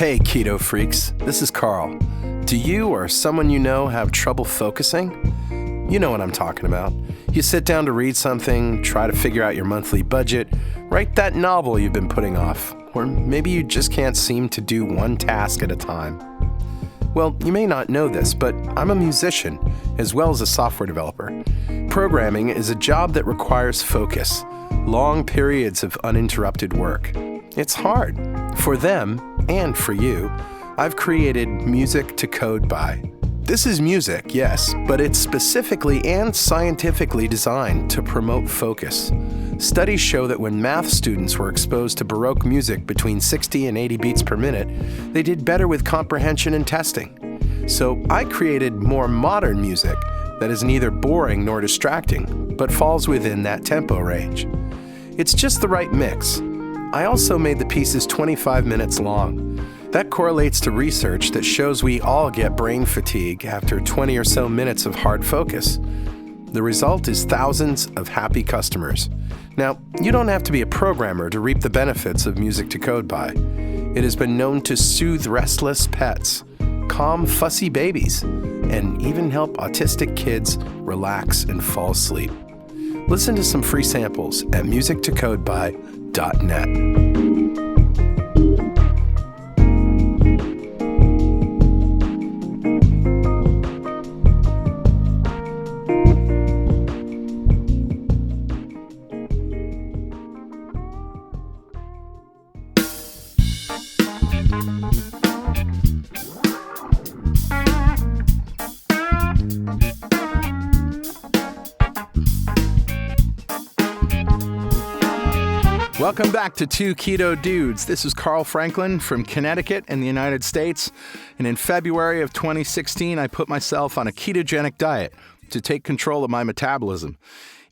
Hey, keto freaks, this is Carl. Do you or someone you know have trouble focusing? You know what I'm talking about. You sit down to read something, try to figure out your monthly budget, write that novel you've been putting off, or maybe you just can't seem to do one task at a time. Well, you may not know this, but I'm a musician as well as a software developer. Programming is a job that requires focus, long periods of uninterrupted work. It's hard. For them, and for you, I've created Music to Code By. This is music, yes, but it's specifically and scientifically designed to promote focus. Studies show that when math students were exposed to Baroque music between 60 and 80 beats per minute, they did better with comprehension and testing. So I created more modern music that is neither boring nor distracting, but falls within that tempo range. It's just the right mix. I also made the pieces 25 minutes long. That correlates to research that shows we all get brain fatigue after 20 or so minutes of hard focus. The result is thousands of happy customers. Now, you don't have to be a programmer to reap the benefits of Music to Code By. It has been known to soothe restless pets, calm fussy babies, and even help autistic kids relax and fall asleep. Listen to some free samples at musictocodeby.net. Welcome back to Two Keto Dudes. This is Carl Franklin from Connecticut in the United States. And in February of 2016, I put myself on a ketogenic diet to take control of my metabolism.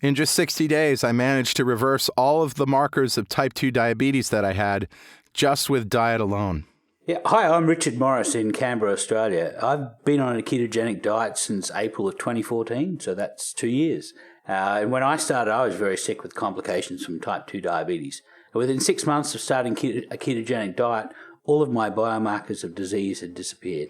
In just 60 days, I managed to reverse all of the markers of type 2 diabetes that I had just with diet alone. Yeah, hi, I'm Richard Morris in Canberra, Australia. I've been on a ketogenic diet since April of 2014, so that's 2 years. And when I started, I was very sick with complications from type 2 diabetes. And within 6 months of starting a ketogenic diet, all of my biomarkers of disease had disappeared.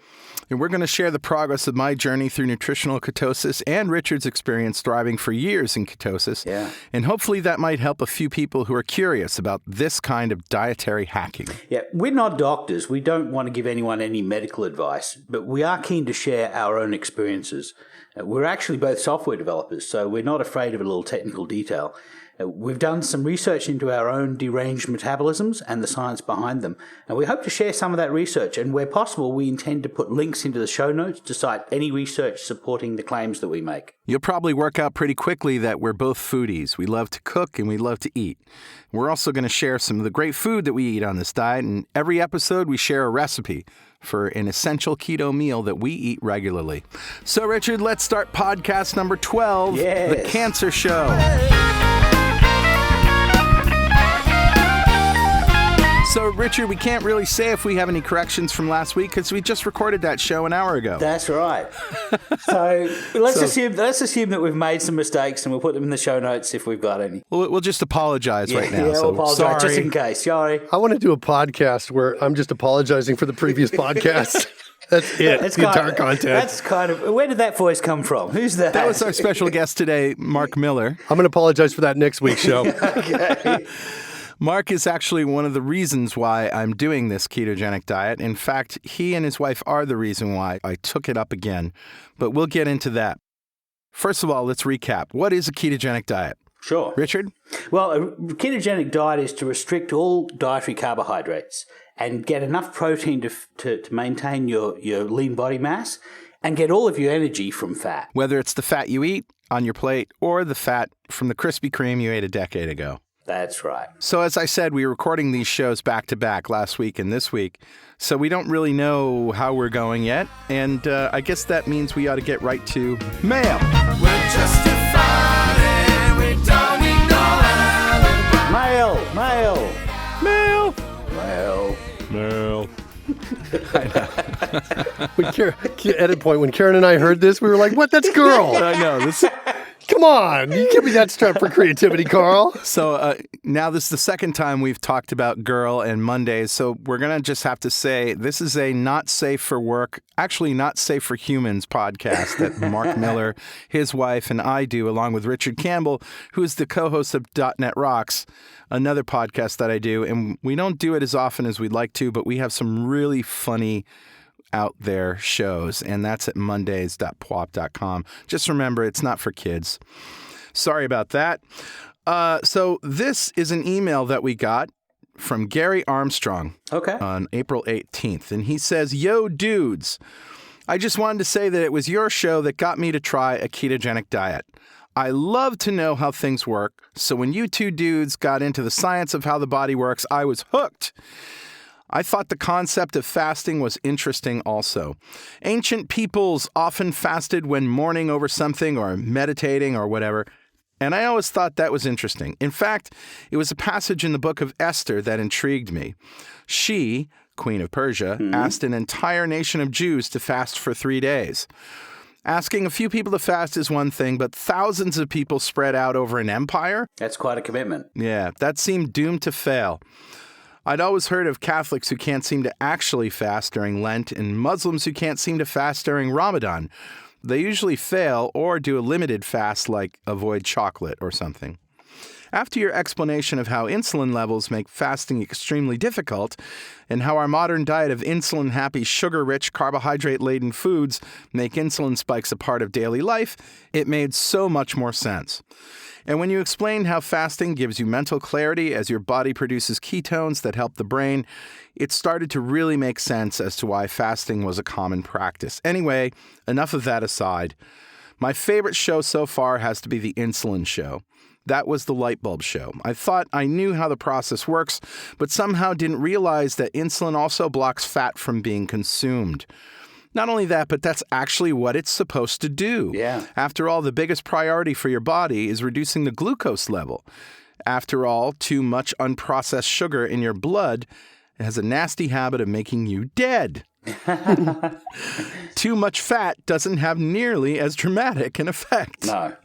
And we're going to share the progress of my journey through nutritional ketosis and Richard's experience thriving for years in ketosis. Yeah. And hopefully that might help a few people who are curious about this kind of dietary hacking. Yeah, we're not doctors. We don't want to give anyone any medical advice, but we are keen to share our own experiences. We're actually both software developers, so we're not afraid of a little technical detail. We've done some research into our own deranged metabolisms and the science behind them, and we hope to share some of that research, and where possible, we intend to put links into the show notes to cite any research supporting the claims that we make. You'll probably work out pretty quickly that we're both foodies. We love to cook and we love to eat. We're also going to share some of the great food that we eat on this diet, and every episode we share a recipe for an essential keto meal that we eat regularly. So, Richard, let's start podcast number 12, Yes. The Cancer Show. So, Richard, we can't really say if we have any corrections from last week because we just recorded that show an hour ago. That's right. So let's assume that we've made some mistakes, and we'll put them in the show notes if we've got any. We'll just apologize right now. Yeah, we'll apologize sorry. just in case. Sorry. I want to do a podcast where I'm just apologizing for the previous podcast. That's it. That's the entire content. That's kind of, where did that voice come from? Who's that? That was our special guest today, Mark Miller. I'm going to apologize for that next week's show. Okay. Mark is actually one of the reasons why I'm doing this ketogenic diet. In fact, he and his wife are the reason why I took it up again, but we'll get into that. First of all, let's recap. What is a ketogenic diet? Sure. Richard? Well, a ketogenic diet is to restrict all dietary carbohydrates and get enough protein to maintain your lean body mass and get all of your energy from fat. Whether it's the fat you eat on your plate or the fat from the Krispy Kreme you ate a decade ago. That's right. So as I said, we were recording these shows back to back last week and this week, so we don't really know how we're going yet, and I guess that means we ought to get right to mail. We're justified and we don't need no alibi. Mail. Edit point. When Karen and I heard this, we were like, "What? That's girl." I know this. Come Come on. You give me that strap for creativity, Carl. So now this is the second time we've talked about Girl and Mondays. So we're going to just have to say this is a not safe for work, actually not safe for humans podcast that Mark Miller, his wife, and I do along with Richard Campbell, who is the co-host of .NET Rocks, another podcast that I do. And we don't do it as often as we'd like to, but we have some really funny out there shows, and that's at mondays.pwop.com. Just remember, it's not for kids. Sorry about that. So this is an email that we got from Gary Armstrong on April 18th, and he says, "Yo, dudes, I just wanted to say that it was your show that got me to try a ketogenic diet. I love to know how things work, so when you two dudes got into the science of how the body works, I was hooked. I thought the concept of fasting was interesting also. Ancient peoples often fasted when mourning over something or meditating or whatever, and I always thought that was interesting. In fact, it was a passage in the book of Esther that intrigued me. She, Queen of Persia, asked an entire nation of Jews to fast for 3 days. Asking a few people to fast is one thing, but thousands of people spread out over an empire? That's quite a commitment. Yeah, that seemed doomed to fail. I'd always heard of Catholics who can't seem to actually fast during Lent and Muslims who can't seem to fast during Ramadan. They usually fail or do a limited fast like avoid chocolate or something. After your explanation of how insulin levels make fasting extremely difficult and how our modern diet of insulin-happy, sugar-rich, carbohydrate-laden foods make insulin spikes a part of daily life, it made so much more sense. And when you explained how fasting gives you mental clarity as your body produces ketones that help the brain, it started to really make sense as to why fasting was a common practice. Anyway, enough of that aside. My favorite show so far has to be the insulin show. That was the light bulb show. I thought I knew how the process works, but somehow didn't realize that insulin also blocks fat from being consumed. Not only that, but that's actually what it's supposed to do. Yeah. After all, the biggest priority for your body is reducing the glucose level. After all, too much unprocessed sugar in your blood has a nasty habit of making you dead. Too much fat doesn't have nearly as dramatic an effect. No.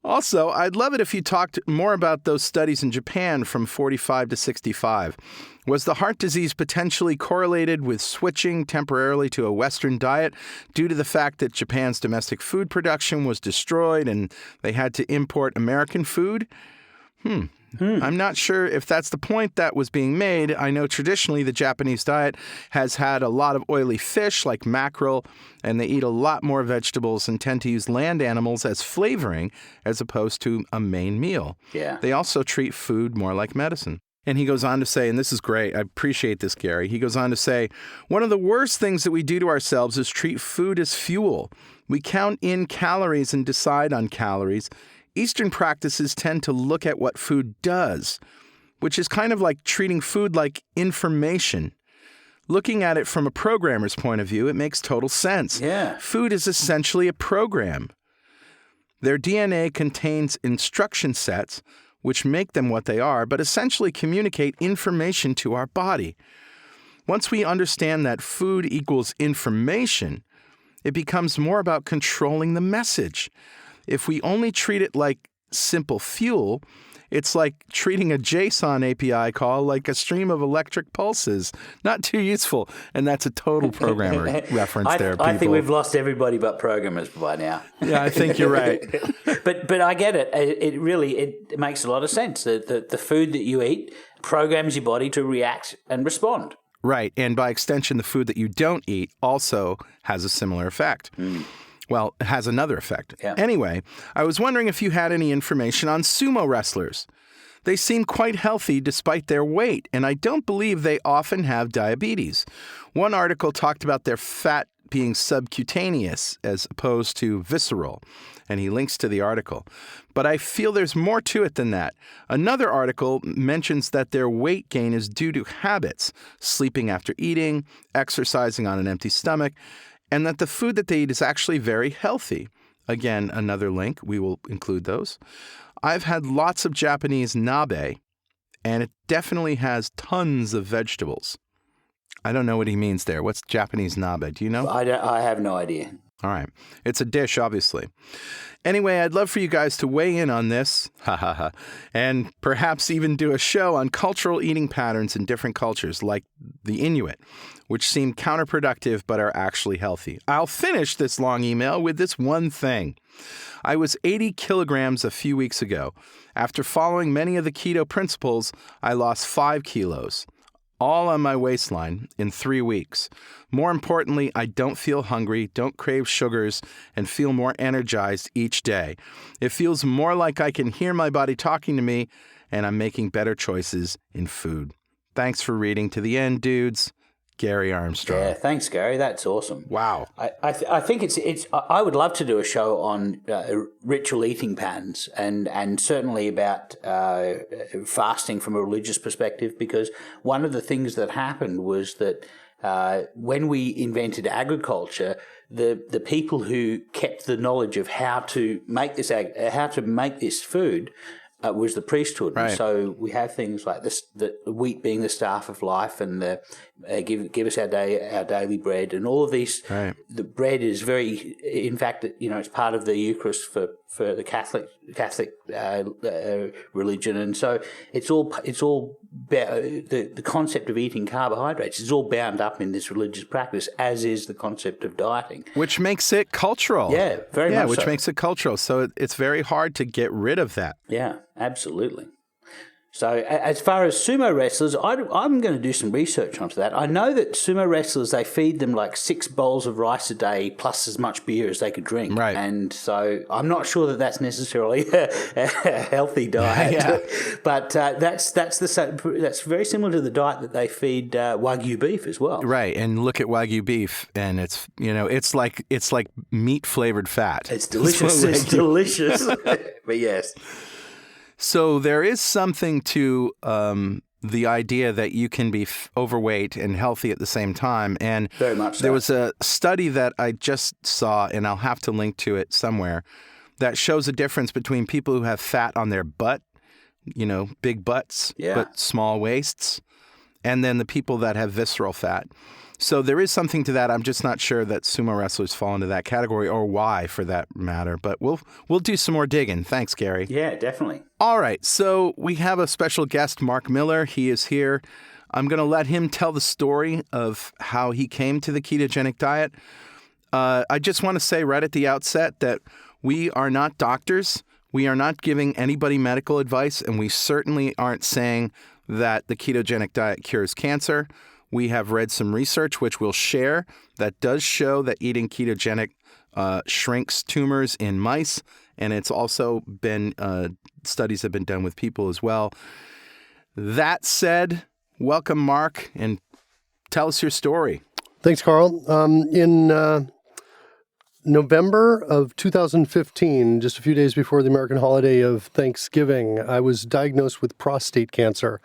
Also, I'd love it if you talked more about those studies in Japan from 45 to 65. Was the heart disease potentially correlated with switching temporarily to a Western diet due to the fact that Japan's domestic food production was destroyed and they had to import American food? I'm not sure if that's the point that was being made. I know traditionally the Japanese diet has had a lot of oily fish like mackerel, and they eat a lot more vegetables and tend to use land animals as flavoring as opposed to a main meal. Yeah. They also treat food more like medicine. And he goes on to say, and this is great, I appreciate this, Gary. He goes on to say, one of the worst things that we do to ourselves is treat food as fuel. We count in calories and decide on calories. Eastern practices tend to look at what food does, which is kind of like treating food like information. Looking at it from a programmer's point of view, it makes total sense. Yeah. Food is essentially a program. Their DNA contains instruction sets, which make them what they are, but essentially communicate information to our body. Once we understand that food equals information, it becomes more about controlling the message. If we only treat it like simple fuel, it's like treating a JSON API call like a stream of electric pulses. Not too useful. And that's a total programmer reference there, people. I think we've lost everybody but programmers by now. Yeah, I think you're right. But I get it. It really makes a lot of sense. The food that you eat programs your body to react and respond. Right. And by extension, the food that you don't eat also has a similar effect. Well, it has another effect. Yeah. Anyway, I was wondering if you had any information on sumo wrestlers. They seem quite healthy despite their weight, and I don't believe they often have diabetes. One article talked about their fat being subcutaneous as opposed to visceral, and he links to the article. But I feel there's more to it than that. Another article mentions that their weight gain is due to habits, sleeping after eating, exercising on an empty stomach, and that the food that they eat is actually very healthy. Again, another link. We will include those. I've had lots of Japanese nabe, and it definitely has tons of vegetables. I don't know what he means there. What's Japanese nabe? Do you know? I have no idea. All right. It's a dish, obviously. Anyway, I'd love for you guys to weigh in on this, and perhaps even do a show on cultural eating patterns in different cultures, like the Inuit, which seem counterproductive but are actually healthy. I'll finish this long email with this one thing. I was 80 kilograms a few weeks ago. After following many of the keto principles, I lost 5 kilos. All on my waistline in 3 weeks. More importantly, I don't feel hungry, don't crave sugars, and feel more energized each day. It feels more like I can hear my body talking to me, and I'm making better choices in food. Thanks for reading to the end, dudes. Gary Armstrong. Yeah, thanks, Gary. That's awesome. Wow. I think it's. I would love to do a show on ritual eating patterns and certainly about fasting from a religious perspective, because one of the things that happened was that when we invented agriculture, the people who kept the knowledge of how to make this food was the priesthood. Right. And so we have things like this, the wheat being the staff of life, and the give us our daily bread, and all of these. Right. The bread is very, in fact, it's part of the Eucharist for the Catholic religion, and so it's all the concept of eating carbohydrates is all bound up in this religious practice, as is the concept of dieting, which makes it cultural. Yeah, very much. Which so. makes it cultural. So it's very hard to get rid of that. Yeah, absolutely. So as far as sumo wrestlers, I'm going to do some research onto that. I know that sumo wrestlers, they feed them like 6 bowls of rice a day plus as much beer as they could drink. Right. And so I'm not sure that that's necessarily a healthy diet. Yeah. But that's very similar to the diet that they feed Wagyu beef as well. Right. And look at Wagyu beef, and it's like meat flavored fat. It's delicious. It's delicious. But yes. So there is something to the idea that you can be overweight and healthy at the same time. And very much so. There was a study that I just saw, and I'll have to link to it somewhere, that shows a difference between people who have fat on their butt, big butts, but small waists, and then the people that have visceral fat. So there is something to that. I'm just not sure that sumo wrestlers fall into that category, or why, for that matter. But we'll do some more digging. Thanks, Gary. Yeah, definitely. All right. So we have a special guest, Mark Miller. He is here. I'm going to let him tell the story of how he came to the ketogenic diet. I just want to say right at the outset that we are not doctors. We are not giving anybody medical advice, and we certainly aren't saying that the ketogenic diet cures cancer. We have read some research, which we'll share, that does show that eating ketogenic shrinks tumors in mice. And it's also been, studies have been done with people as well. That said, welcome, Mark, and tell us your story. Thanks, Carl. In November of 2015, just a few days before the American holiday of Thanksgiving, I was diagnosed with prostate cancer.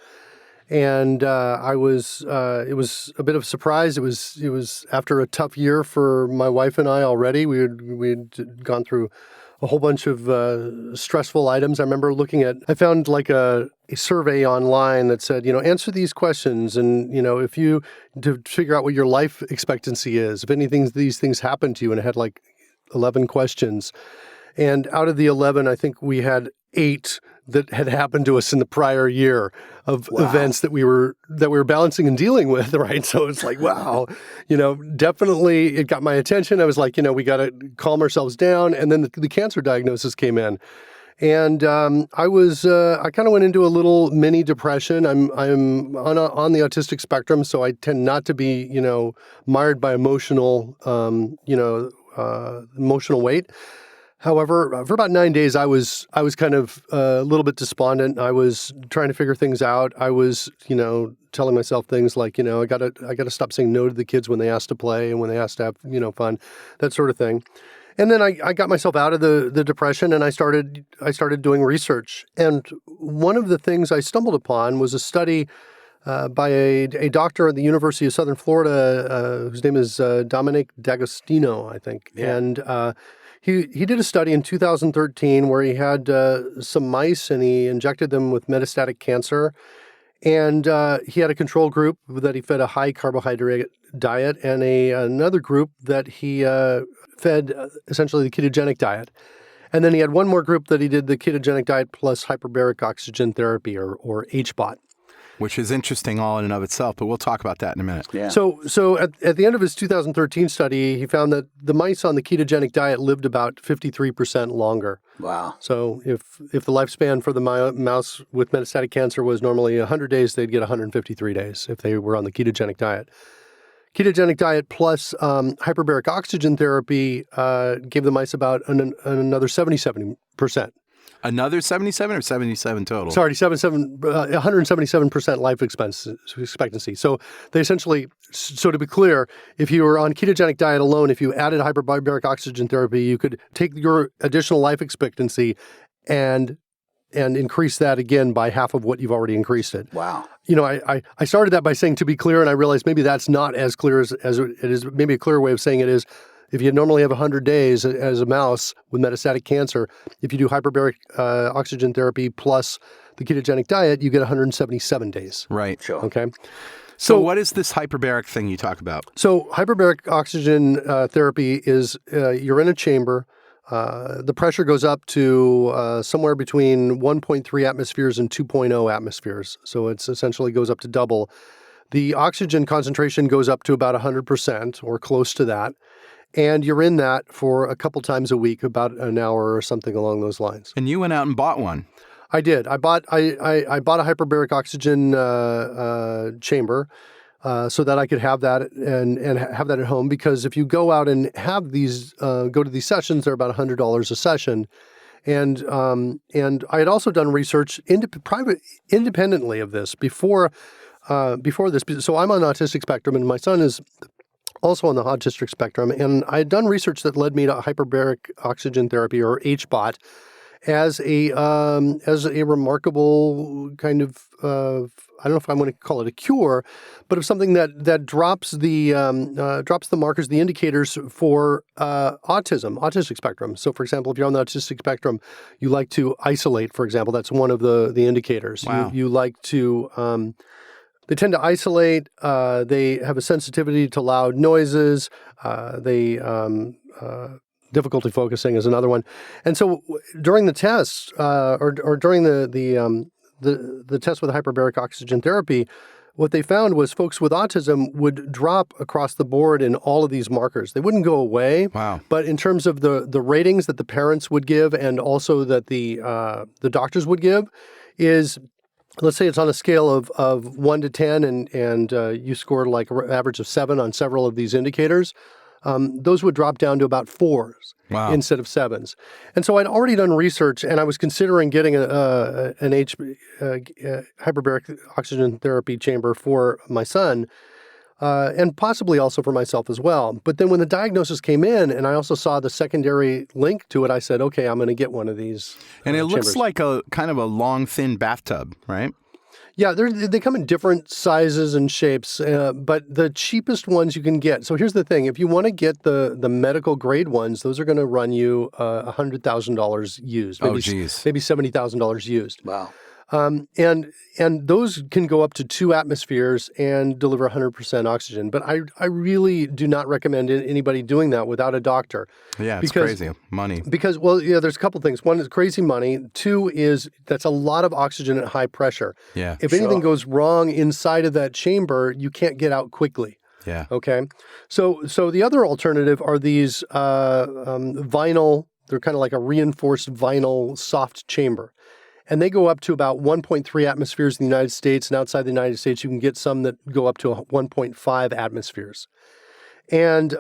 And it was a bit of a surprise. It was after a tough year for my wife and I already. We'd gone through a whole bunch of stressful items. I remember I found like a survey online that said, answer these questions, and to figure out what your life expectancy is, if these things happen to you. And it had like 11 questions. And out of the 11, I think we had 8 that had happened to us in the prior year of events that we were balancing and dealing with, right? So it's like, wow, definitely it got my attention. I was like, we got to calm ourselves down. And then the cancer diagnosis came in. And I kind of went into a little mini depression. I'm on the autistic spectrum, so I tend not to be, mired by emotional weight. However, for about 9 days, I was kind of a little bit despondent. I was trying to figure things out. I was, telling myself things like, I gotta stop saying no to the kids when they ask to play and when they ask to have, fun, that sort of thing. And then I got myself out of the depression, and I started doing research. And one of the things I stumbled upon was a study by a doctor at the University of Southern Florida, whose name is Dominic D'Agostino, I think, and He did a study in 2013 where he had some mice, and he injected them with metastatic cancer. And he had a control group that he fed a high carbohydrate diet, and another group that he fed essentially the ketogenic diet. And then he had one more group that he did the ketogenic diet plus hyperbaric oxygen therapy, or HBOT. Which is interesting all in and of itself, but we'll talk about that in a minute. Yeah. So at the end of his 2013 study, he found that the mice on the ketogenic diet lived about 53% longer. Wow. So if the lifespan for the mouse with metastatic cancer was normally 100 days, they'd get 153 days if they were on the ketogenic diet. Ketogenic diet plus hyperbaric oxygen therapy gave the mice about another 77%. Another 77 or 77 total? Sorry, 177% life expectancy. So they essentially, so to be clear, if you were on ketogenic diet alone, if you added hyperbaric oxygen therapy, you could take your additional life expectancy and increase that again by half of what you've already increased it. Wow. You know, I started that by saying to be clear, and I realized maybe that's not as clear as it is. Maybe a clearer way of saying it is, if you normally have 100 days as a mouse with metastatic cancer, if you do hyperbaric oxygen therapy plus the ketogenic diet, you get 177 days. Right. Sure. Okay. So what is this hyperbaric thing you talk about? So hyperbaric oxygen therapy is you're in a chamber. The pressure goes up to somewhere between 1.3 atmospheres and 2.0 atmospheres. So it's essentially goes up to double. The oxygen concentration goes up to about 100% or close to that. And you're in that for a couple times a week, about an hour or something along those lines. And you went out and bought one. I did. I bought a hyperbaric oxygen chamber so that I could have that and have that at home. Because if you go out and have these, go to these sessions, they're about $100 a session. And I had also done research independently of this before this. So I'm on the autistic spectrum, and my son is also on the autistic spectrum, and I had done research that led me to hyperbaric oxygen therapy, or HBOT, as a remarkable kind of I don't know if I want to call it a cure, but of something that drops the markers, the indicators for autistic spectrum. So, for example, if you're on the autistic spectrum, you like to isolate. For example, that's one of the indicators. Wow. You like to. They tend to isolate. They have a sensitivity to loud noises. Difficulty focusing is another one. And so during the tests, or during the test with hyperbaric oxygen therapy, what they found was folks with autism would drop across the board in all of these markers. They wouldn't go away. Wow. But in terms of the ratings that the parents would give and also that the doctors would give is, let's say it's on a scale of 1 to 10 and you scored like an average of 7 on several of these indicators, those would drop down to about 4s instead of 7s. And so I'd already done research, and I was considering getting an hyperbaric oxygen therapy chamber for my son, and possibly also for myself as well. But then when the diagnosis came in, and I also saw the secondary link to it, I said, okay, I'm going to get one of these And it looks chambers. like a kind of a long, thin bathtub, right? Yeah, they come in different sizes and shapes, but the cheapest ones you can get. So here's the thing. If you want to get the medical grade ones, those are going to run you $100,000 used. Maybe, maybe $70,000 used. Wow. And those can go up to 2 atmospheres and deliver 100% oxygen. But I really do not recommend anybody doing that without a doctor. Yeah, it's crazy. Money. Because, well, yeah, there's a couple things. One is crazy money. 2 is that's a lot of oxygen at high pressure. Yeah. If anything goes wrong inside of that chamber, you can't get out quickly. Yeah. Okay. So the other alternative are these vinyl. They're kind of like a reinforced vinyl soft chamber. And they go up to about 1.3 atmospheres in the United States, and outside the United States, you can get some that go up to 1.5 atmospheres. And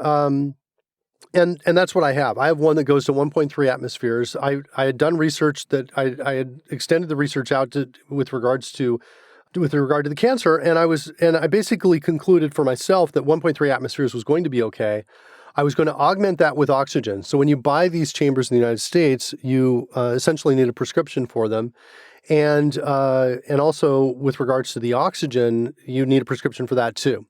that's what I have. I have one that goes to 1.3 atmospheres. I had done research that I had extended the research out to with regard to the cancer, and I basically concluded for myself that 1.3 atmospheres was going to be okay. I was going to augment that with oxygen. So when you buy these chambers in the United States, you essentially need a prescription for them. And also with regards to the oxygen, you need a prescription for that too.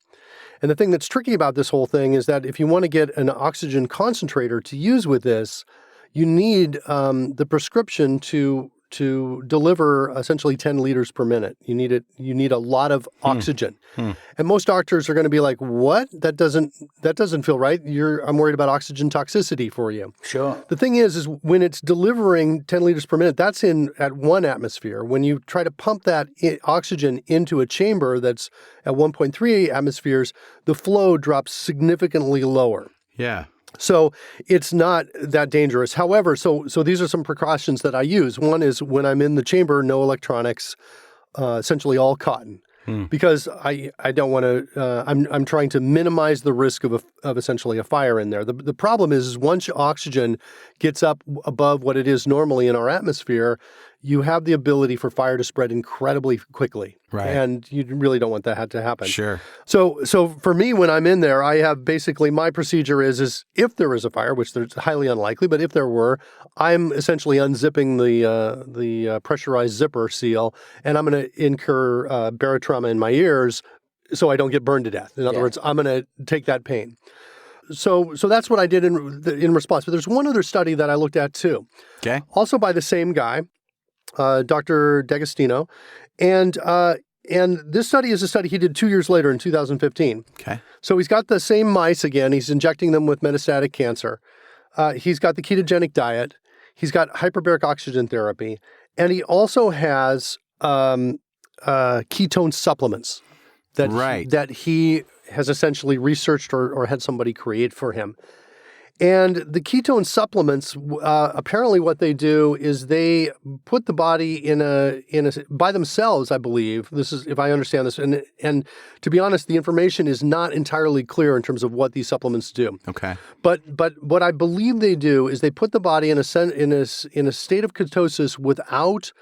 And the thing that's tricky about this whole thing is that if you want to get an oxygen concentrator to use with this, you need the prescription to to deliver essentially 10 liters per minute. You need a lot of oxygen. And most doctors are going to be like, "What? That doesn't feel right. I'm worried about oxygen toxicity for you." Sure. The thing is when it's delivering 10 liters per minute, that's at 1 atmosphere. When you try to pump that oxygen into a chamber that's at 1.3 atmospheres, the flow drops significantly lower. Yeah. So it's not that dangerous. However, so these are some precautions that I use. One is when I'm in the chamber, no electronics, essentially all cotton. Because I don't want to, I'm trying to minimize the risk of essentially a fire in there. The problem is once oxygen gets up above what it is normally in our atmosphere, you have the ability for fire to spread incredibly quickly. Right. And you really don't want that to happen. Sure. So for me, when I'm in there, I have basically my procedure is if there is a fire, which there's highly unlikely, but if there were, I'm essentially unzipping the pressurized zipper seal, and I'm going to incur barotrauma in my ears so I don't get burned to death. In other words, I'm going to take that pain. So that's what I did in response. But there's one other study that I looked at too. Okay. Also by the same guy, Dr. D'Agostino, and this study is a study he did 2 years later in 2015. Okay. So he's got the same mice again. He's injecting them with metastatic cancer. He's got the ketogenic diet. He's got hyperbaric oxygen therapy, and he also has ketone supplements that he has essentially researched or had somebody create for him. And the ketone supplements, apparently what they do is they put the body in a by themselves, I believe. This is, if I understand this, and to be honest, the information is not entirely clear in terms of what these supplements do. Okay. But what I believe they do is they put the body in a state of ketosis without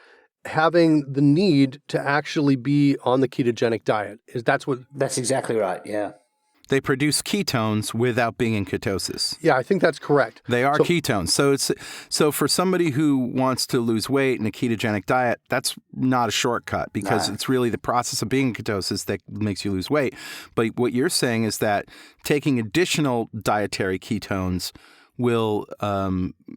having the need to actually be on the ketogenic diet. That's exactly right. Yeah. They produce ketones without being in ketosis. Yeah, I think that's correct. They are ketones. So for somebody who wants to lose weight in a ketogenic diet, that's not a shortcut because it's really the process of being in ketosis that makes you lose weight. But what you're saying is that taking additional dietary ketones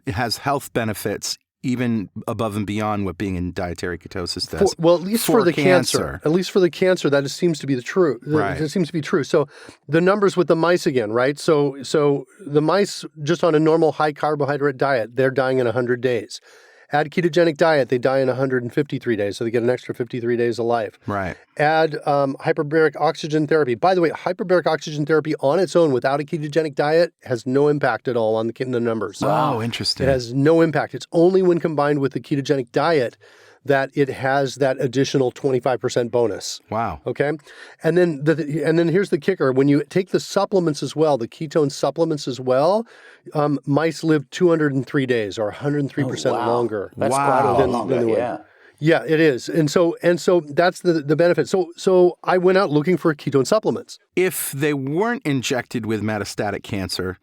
has health benefits even above and beyond what being in dietary ketosis does. At least for the cancer. At least for the cancer, that seems to be the true. Right. It seems to be true. So the numbers with the mice again, right? So the mice just on a normal high carbohydrate diet, they're dying in 100 days. Add ketogenic diet, they die in 153 days, so they get an extra 53 days of life. Right. Add hyperbaric oxygen therapy. By the way, hyperbaric oxygen therapy on its own without a ketogenic diet has no impact at all on the numbers. Wow, interesting. It has no impact. It's only when combined with the ketogenic diet that it has that additional 25% bonus. Wow. Okay? And then here's the kicker. When you take the supplements as well, the ketone supplements as well, mice live 203 days or 103% longer. That's quite a lot longer, yeah. Yeah, it is. And so that's the benefit. So I went out looking for ketone supplements. If they weren't injected with metastatic cancer,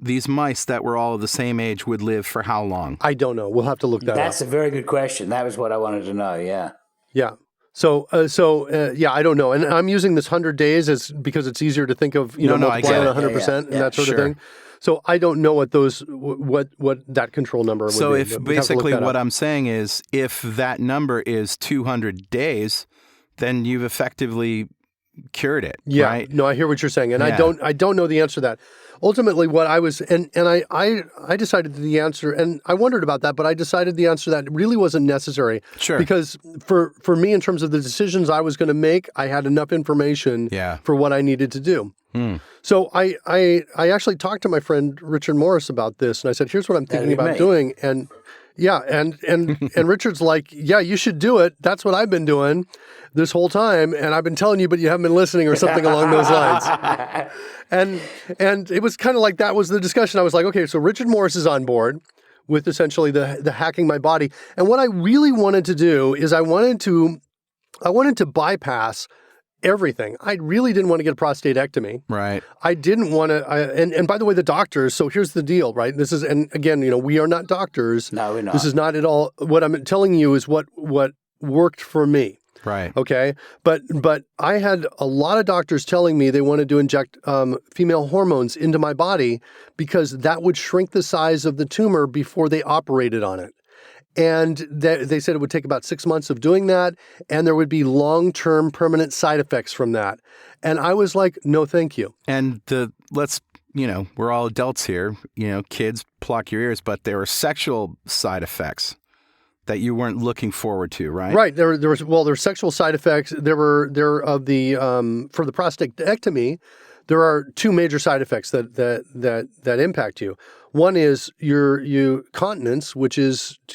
these mice that were all of the same age would live for how long? I don't know. We'll have to look that up. That's a very good question. That was what I wanted to know, yeah. Yeah. So I don't know. And I'm using this 100 days because it's easier to think of, multiplying 100% and that sort of thing. So I don't know what that control number would be. So if basically what I'm saying is if that number is 200 days, then you've effectively cured it, right? No, I hear what you're saying. And I don't know the answer to that. Ultimately, what I was, and I decided the answer, and I wondered about that, but I decided the answer that really wasn't necessary. Sure. Because for me, in terms of the decisions I was going to make, I had enough information for what I needed to do. So I actually talked to my friend Richard Morris about this, and I said, here's what I'm thinking about doing. And Richard's like, yeah, you should do it. That's what I've been doing this whole time, and I've been telling you, but you haven't been listening, or something along those lines. And it was kind of like that was the discussion. I was like, okay, so Richard Morris is on board with essentially the hacking my body. And what I really wanted to do is I wanted to bypass everything. I really didn't want to get a prostatectomy. Right. I didn't want to, and by the way, the doctors, so here's the deal, right? This is, and again, we are not doctors. No, we're not. This is not at all, what I'm telling you is what worked for me. Right. Okay. But I had a lot of doctors telling me they wanted to inject female hormones into my body because that would shrink the size of the tumor before they operated on it. And they said it would take about 6 months of doing that, and there would be long-term permanent side effects from that. And I was like, no, thank you. And we're all adults here, kids, pluck your ears, but there were sexual side effects that you weren't looking forward to, right? Right. There were sexual side effects. For the prostatectomy, there are two major side effects that impact you. One is your continence, which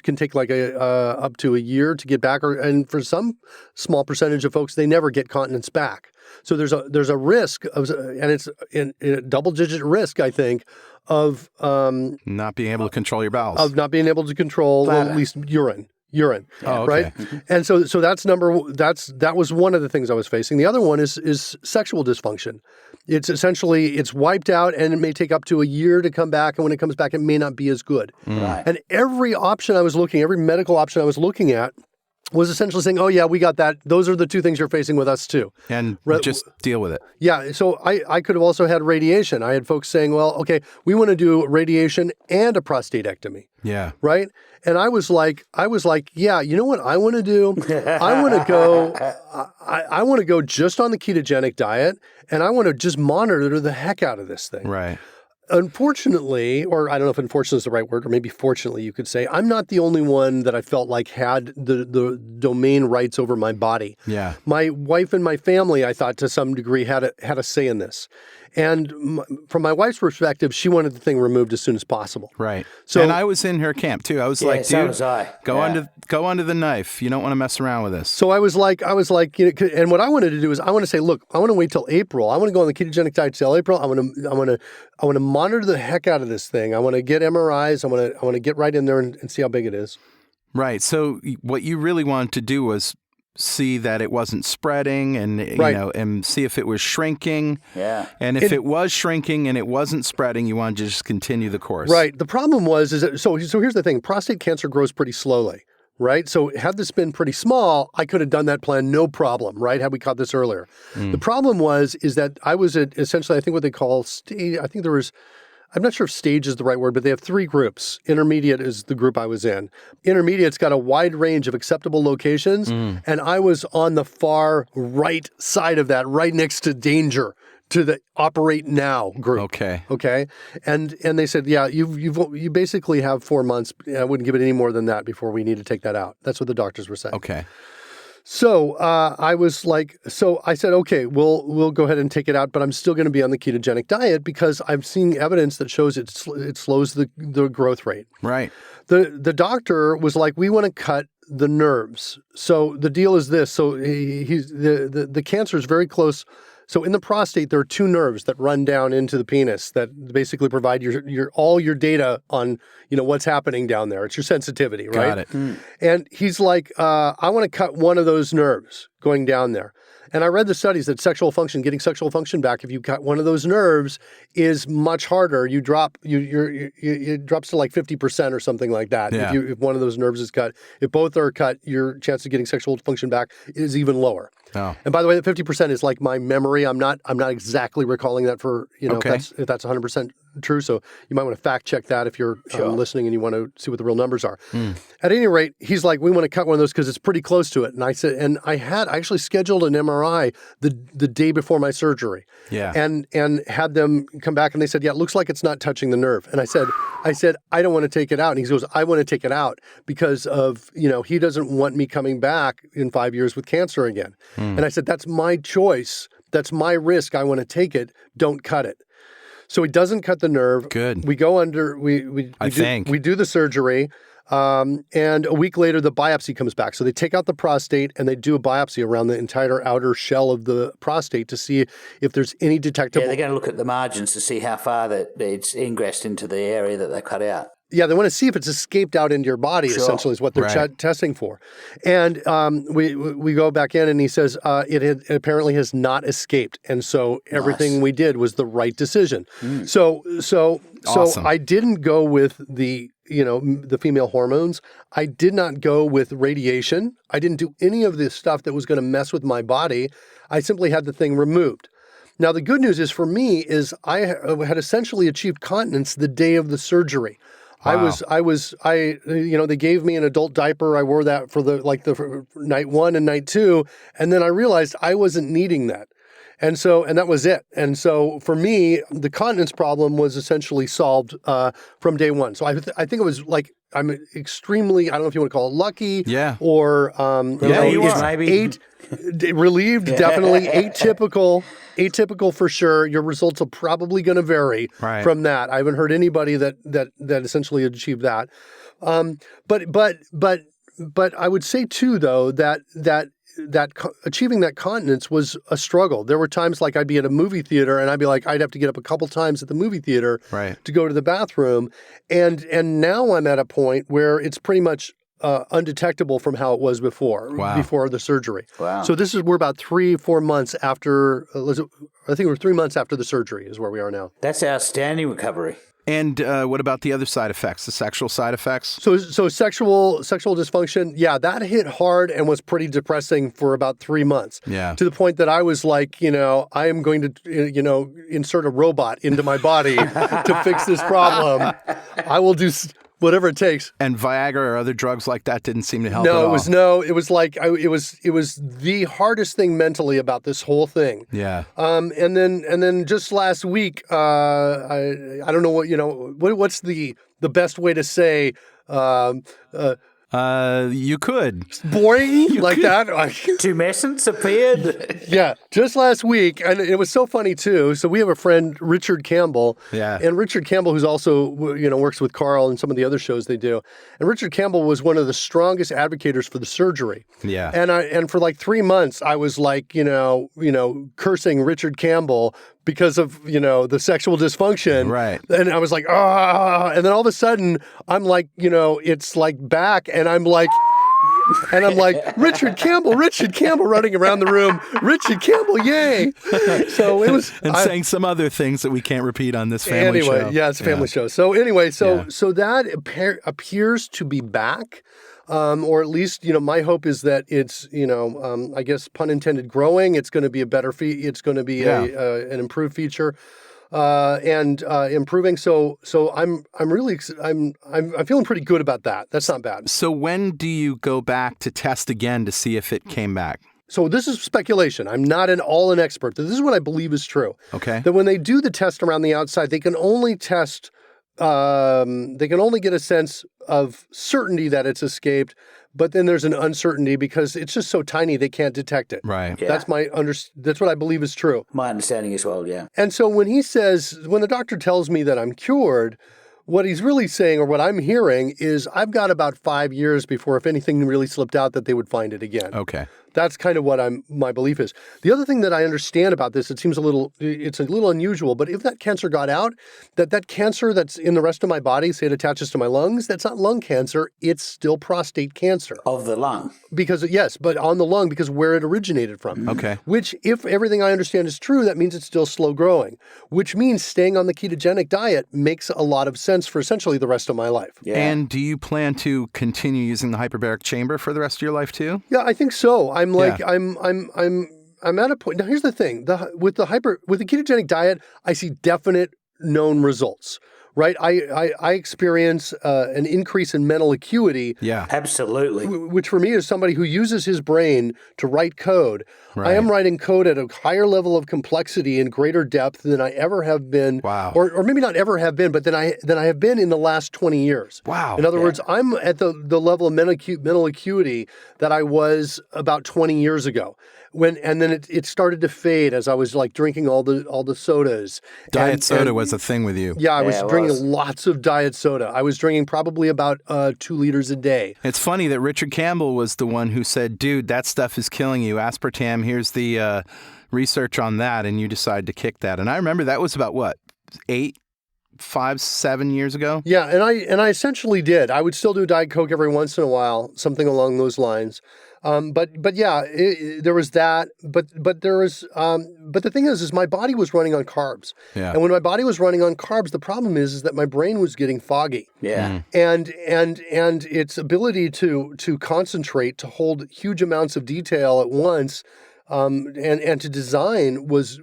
can take like up to a year to get back, and for some small percentage of folks, they never get continence back. So there's a risk of, and it's in a double-digit risk, I think, of not being able to control your bowels, of not being able to control at least urine. Oh, okay. Right? And so that was one of the things I was facing. The other one is sexual dysfunction. It's essentially, it's wiped out, and it may take up to a year to come back, and when it comes back, it may not be as good. Right. And every medical option I was looking at was essentially saying, oh yeah, we got that. Those are the two things you're facing with us too. And just deal with it. Yeah. So I could have also had radiation. I had folks saying, well, okay, we want to do radiation and a prostatectomy. Yeah. Right. And I was like, yeah, you know what I want to do? I want to go, I want to go just on the ketogenic diet, and I want to just monitor the heck out of this thing. Right. Unfortunately, or I don't know if unfortunately is the right word, or maybe fortunately you could say, I'm not the only one that I felt like had the domain rights over my body. Yeah. My wife and my family, I thought to some degree, had a say in this. And from my wife's perspective, she wanted the thing removed as soon as possible. Right. So, and I was in her camp too. I was like, so dude, was I. go under the knife. You don't want to mess around with this. So I was like, and what I wanted to do is I want to say, look, I want to wait till April. I want to go on the ketogenic diet till April. I want to monitor the heck out of this thing. I want to get MRIs. I want to get right in there and see how big it is. Right. So what you really wanted to do was see that it wasn't spreading, and and see if it was shrinking. Yeah. And if it was shrinking and it wasn't spreading, you wanted to just continue the course. Right. The problem was so here's the thing. Prostate cancer grows pretty slowly. Right. So had this been pretty small, I could have done that plan no problem. Right. Had we caught this earlier. The problem is that I was at essentially, I think what they call stage. I think there was, I'm not sure if stage is the right word, but they have three groups. Intermediate is the group I was in. Intermediate's got a wide range of acceptable locations, and I was on the far right side of that, right next to danger, to the operate now group. Okay. And they said, yeah, you basically have 4 months. I wouldn't give it any more than that before we need to take that out. That's what the doctors were saying. Okay. So I was like, so I said, okay, we'll go ahead and take it out, but I'm still going to be on the ketogenic diet because I'm seeing evidence that shows it slows the growth rate. Right. The doctor was like, we want to cut the nerves. So the deal is this. So the cancer is very close. So in the prostate, there are two nerves that run down into the penis that basically provide your all your data on what's happening down there. It's your sensitivity, right? Got it. And he's like, I want to cut one of those nerves going down there. And I read the studies that getting sexual function back, if you cut one of those nerves, is much harder. It drops to like 50% or something like that. Yeah. If one of those nerves is cut. If both are cut, your chance of getting sexual function back is even lower. Oh. And by the way, the 50% is like my memory. I'm not exactly recalling that for Okay. if that's 100% true. So you might want to fact check that if you're listening and you want to see what the real numbers are. At any rate, he's like, we want to cut one of those because it's pretty close to it. And I said, and I actually scheduled an MRI the day before my surgery. Yeah. And had them come back and they said, yeah, it looks like it's not touching the nerve. And I said, I don't want to take it out. And he goes, I want to take it out because of, he doesn't want me coming back in 5 years with cancer again. And I said, that's my choice. That's my risk. I want to take it. Don't cut it. So he doesn't cut the nerve. Good. We go under, we do the surgery. And a week later, the biopsy comes back. So they take out the prostate and they do a biopsy around the entire outer shell of the prostate to see if there's any detectable. Yeah, they're going to look at the margins to see how far that it's ingressed into the area that they cut out. Yeah, they want to see if it's escaped out into your body, essentially, is what they're testing for. And we go back in and he says it apparently has not escaped. And so everything we did was the right decision. So Awesome. I didn't go with the female hormones. I did not go with radiation. I didn't do any of this stuff that was going to mess with my body. I simply had the thing removed. Now, the good news is for me is I had essentially achieved continence the day of the surgery. Wow. They gave me an adult diaper. I wore that for the night 1 and night 2. And then I realized I wasn't needing that. And that was it. And so for me, the continence problem was essentially solved from day one. So I think it was like, I'm extremely, I don't know if you want to call it lucky. Yeah. Or, relieved, definitely. Atypical for sure. Your results are probably going to vary from that. I haven't heard anybody that essentially achieved that. But I would say too, though, that achieving that continence was a struggle. There were times like I'd be at a movie theater and I'd have to get up a couple times at the movie theater to go to the bathroom. And now I'm at a point where it's pretty much undetectable from how it was before the surgery. Wow. So we're about 3-4 months after, I think we're 3 months after the surgery is where we are now. That's outstanding recovery. And what about the other side effects, the sexual side effects? So sexual dysfunction, that hit hard and was pretty depressing for about 3 months. Yeah. To the point that I was like, I am going to, insert a robot into my body to fix this problem. I will do whatever it takes. And Viagra or other drugs like that didn't seem to help at all. It was like it was the hardest thing mentally about this whole thing. Yeah. And then just last week, I don't know what's the best way to say you could. Boring like that. Tumescence appeared. Yeah, just last week, and it was so funny too. So we have a friend, Richard Campbell. Yeah. And Richard Campbell, who's also works with Carl and some of the other shows they do. And Richard Campbell was one of the strongest advocates for the surgery. Yeah. And for like 3 months, I was like, cursing Richard Campbell because of, the sexual dysfunction. Right. And I was like, and then all of a sudden I'm like, it's like back and I'm like, Richard Campbell running around the room. Richard Campbell, yay. So it was. And saying some other things that we can't repeat on this family show. Anyway, yeah, it's a family show. So anyway, so that appears to be back. Or at least, my hope is that it's, I guess, pun intended, growing. It's going to be a better it's going to be an improved feature, and improving. So I'm feeling pretty good about that. That's not bad. So when do you go back to test again to see if it came back? So this is speculation. I'm not an expert. This is what I believe is true. Okay. That when they do the test around the outside, they can only test. They can only get a sense of certainty that it's escaped, but then there's an uncertainty because it's just so tiny they can't detect it. Right. Yeah. That's what I believe is true. My understanding as well, yeah. And so when the doctor tells me that I'm cured, what he's really saying, or what I'm hearing, is I've got about 5 years before, if anything really slipped out, that they would find it again. Okay. That's kind of what my belief is. The other thing that I understand about this, it's a little unusual, but if that cancer got out, that cancer that's in the rest of my body, say it attaches to my lungs, that's not lung cancer, it's still prostate cancer. Of the lung. But on the lung, because where it originated from. Okay. Which, if everything I understand is true, that means it's still slow growing, which means staying on the ketogenic diet makes a lot of sense for essentially the rest of my life. Yeah. And do you plan to continue using the hyperbaric chamber for the rest of your life too? Yeah, I think so. I'm at a point. Now, here's the thing. With the ketogenic diet, I see definite known results. Right, I experience an increase in mental acuity. Yeah, absolutely. Which for me is somebody who uses his brain to write code. Right. I am writing code at a higher level of complexity and greater depth than I ever have been. Wow. Or maybe not ever have been, but than I have been in the last 20 years. Wow. In other words, I'm at the level of mental acuity that I was about 20 years ago. And then it started to fade as I was like drinking all the sodas. Diet soda was a thing with you. Yeah, I was drinking lots of diet soda. I was drinking probably about 2 liters a day. It's funny that Richard Campbell was the one who said, dude, that stuff is killing you. Aspartame, here's the research on that. And you decided to kick that. And I remember that was about what, 7 years ago? Yeah, and I essentially did. I would still do Diet Coke every once in a while, something along those lines. But yeah, there was that. But there was. But the thing is my body was running on carbs. Yeah. And when my body was running on carbs, the problem is that my brain was getting foggy. Yeah. And its ability to concentrate, to hold huge amounts of detail at once, and to design was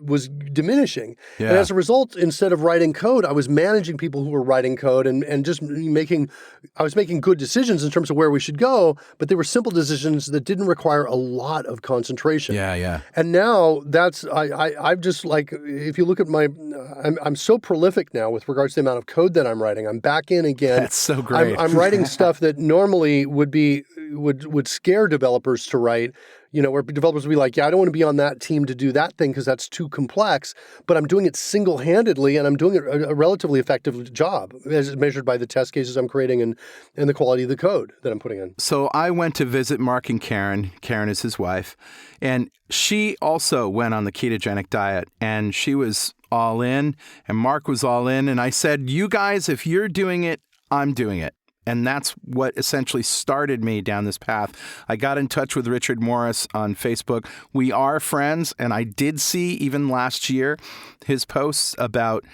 diminishing. Yeah. And as a result, instead of writing code, I was managing people who were writing code and just I was making good decisions in terms of where we should go, but they were simple decisions that didn't require a lot of concentration. Yeah. And now I've just like, if you look at I'm so prolific now with regards to the amount of code that I'm writing. I'm back in again. That's so great. I'm writing stuff that normally would scare developers to write, where developers would be like, yeah, I don't want to be on that team to do that thing because that's too complex, but I'm doing it single-handedly and I'm doing it a relatively effective job as measured by the test cases I'm creating and the quality of the code that I'm putting in. So I went to visit Mark and Karen. Karen is his wife. And she also went on the ketogenic diet and she was all in and Mark was all in. And I said, you guys, if you're doing it, I'm doing it. And that's what essentially started me down this path. I got in touch with Richard Morris on Facebook. We are friends, and I did see even last year his posts about,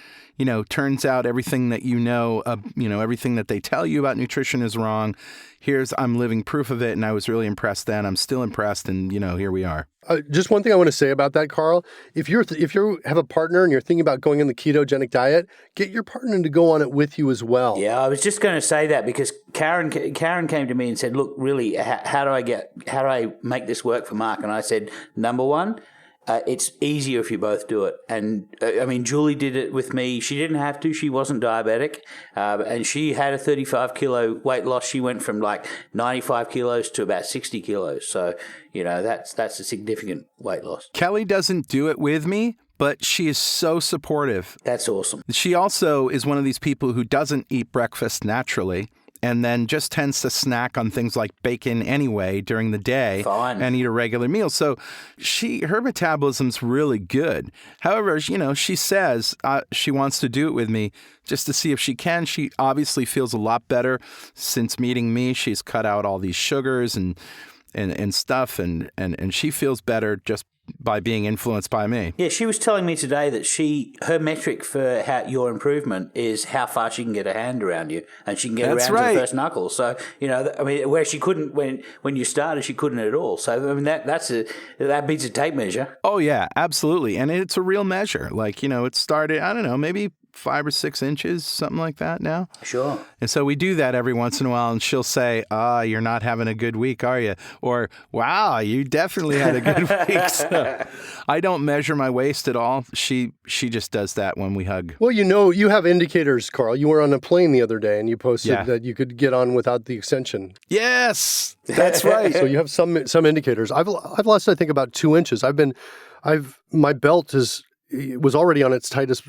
turns out everything that everything that they tell you about nutrition is wrong. I'm living proof of it, and I was really impressed then. I'm still impressed, and here we are. Just one thing I want to say about that, Carl. If you have a partner and you're thinking about going on the ketogenic diet, get your partner to go on it with you as well. Yeah, I was just going to say that because Karen came to me and said, "Look, really, how do I make this work for Mark?" And I said, number one, it's easier if you both do it. And Julie did it with me. She didn't have to. She wasn't diabetic. And she had a 35 kilo weight loss. She went from like 95 kilos to about 60 kilos. So, that's a significant weight loss. Kelly doesn't do it with me, but she is so supportive. That's awesome. She also is one of these people who doesn't eat breakfast naturally. And then just tends to snack on things like bacon anyway during the day. Fine. And eat a regular meal. So her metabolism's really good. However, she says she wants to do it with me just to see if she can. She obviously feels a lot better since meeting me. She's cut out all these sugars and stuff, and she feels better just by being influenced by me. Yeah, she was telling me today that her metric for your improvement is how far she can get her hand around you, and she can get around to the first knuckle. So where she couldn't when you started, she couldn't at all. So that beats a tape measure. Oh yeah, absolutely, and it's a real measure. Like it started, I don't know, maybe 5 or 6 inches, something like that now. Sure. And so we do that every once in a while, and she'll say, you're not having a good week, are you? Or, wow, you definitely had a good week. So I don't measure my waist at all. She just does that when we hug. Well, you have indicators, Carl. You were on a plane the other day, and you posted that you could get on without the extension. Yes, that's right. So you have some indicators. I've lost, I think, about 2 inches. My belt was already on its tightest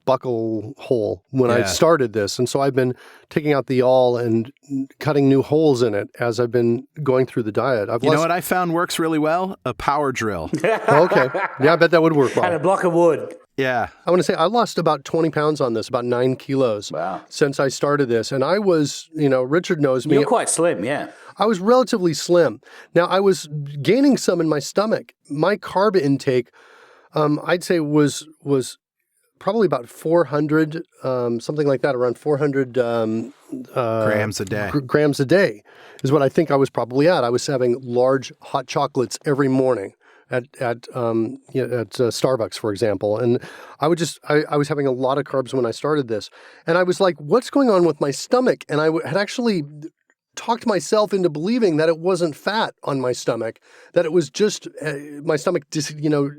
buckle hole when I started this. And so I've been taking out the awl and cutting new holes in it as I've been going through the diet. You know what I found works really well? A power drill. Okay. Yeah, I bet that would work well. And a block of wood. Yeah. I want to say I lost about 20 pounds on this, about 9 kilos. Wow. Since I started this. And I was, Richard knows me. You're quite slim, yeah. I was relatively slim. Now, I was gaining some in my stomach. My carb intake, I'd say was probably about 400, something like that, around 400 grams a day. Grams a day is what I think I was probably at. I was having large hot chocolates every morning at Starbucks, for example. And I was having a lot of carbs when I started this. And I was like, what's going on with my stomach? And I had actually talked myself into believing that it wasn't fat on my stomach, that it was just my stomach just,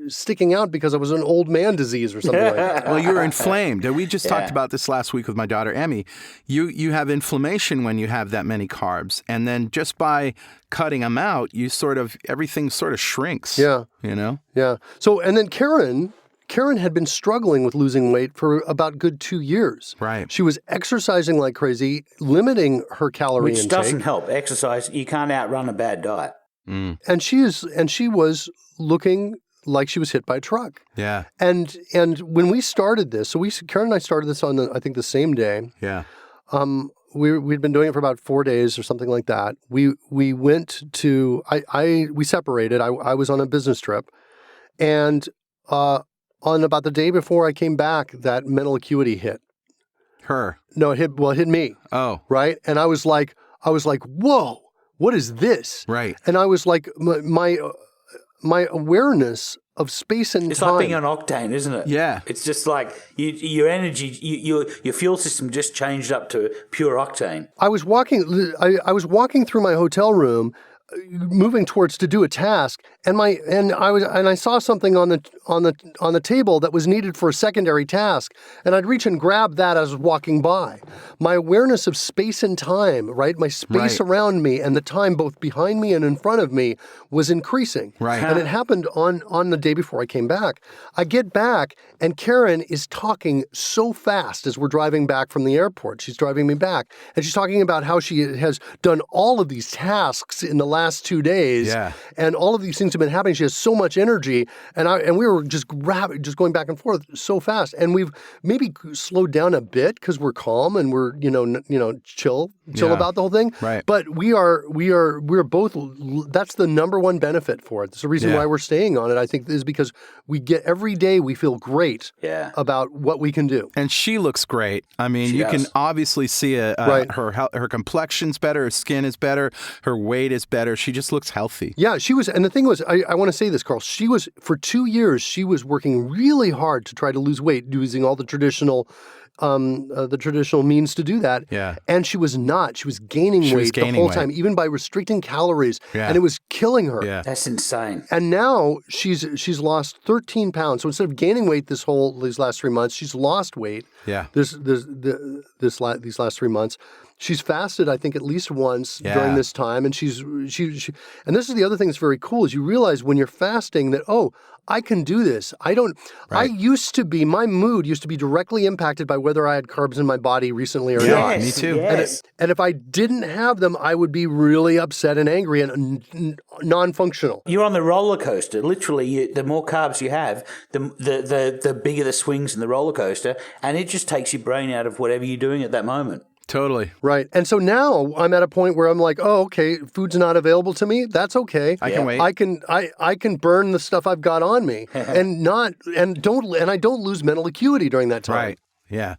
sticking out because I was an old man disease or something like that. Well, you were inflamed. We just talked about this last week with my daughter, Emmy. You have inflammation when you have that many carbs. And then just by cutting them out, everything sort of shrinks. Yeah. Yeah. So, and then Karen had been struggling with losing weight for about good 2 years. Right. She was exercising like crazy, limiting her calorie intake. Which doesn't help. Exercise, you can't outrun a bad diet. Mm. And she was looking like she was hit by a truck. Yeah. And when we started this, Karen and I started this on I think the same day. Yeah. We'd been doing it for about 4 days or something like that. We went to we separated. I was on a business trip, and on about the day before I came back, that mental acuity hit. Her? No, it hit me. Oh. Right? And I was like, whoa, what is this? Right. And I was like, my awareness of space and It's time. like being on octane, isn't it? Yeah. It's just like your energy, your fuel system just changed up to pure octane. I was walking through my hotel room, moving towards to do a task, and I saw something on the table that was needed for a secondary task, and I'd reach and grab that as I was walking by. My awareness of space and time, right, my space around me and the time both behind me and in front of me was increasing. Right. And it happened on the day before I came back. I get back, and Karen is talking so fast as we're driving back from the airport. She's driving me back, and she's talking about how she has done all of these tasks in the last 2 days, and all of these things have been happening. She has so much energy, and we were just going back and forth so fast. And we've maybe slowed down a bit because we're calm and we're chill about the whole thing. Right. But we're both. That's the number one benefit for it. It's the reason why we're staying on it. I think is because we get every day we feel great about what we can do. And she looks great. I mean, you can obviously see her complexion's better, her skin is better, her weight is better. She just looks healthy. Yeah, she was. And the thing was, I want to say this, Carl. She was, for 2 years, she was working really hard to try to lose weight using all the traditional means to do that. Yeah. And she was not. She was gaining weight the whole time, even by restricting calories. Yeah. And it was killing her. Yeah. That's insane. And now she's lost 13 pounds. So instead of gaining weight these last 3 months, she's lost weight. Yeah. These last 3 months. She's fasted, I think, at least once during this time, and she. And this is the other thing that's very cool is you realize when you're fasting that I can do this. I my mood used to be directly impacted by whether I had carbs in my body recently or not. Me too. Yes. And if I didn't have them, I would be really upset and angry and non-functional. You're on the roller coaster. Literally, the more carbs you have, the bigger the swings in the roller coaster, and it just takes your brain out of whatever you're doing at that moment. Totally. Right. And so now I'm at a point where I'm like, okay, food's not available to me. That's okay. I can wait. I can burn the stuff I've got on me and I don't lose mental acuity during that time. Right. Yeah.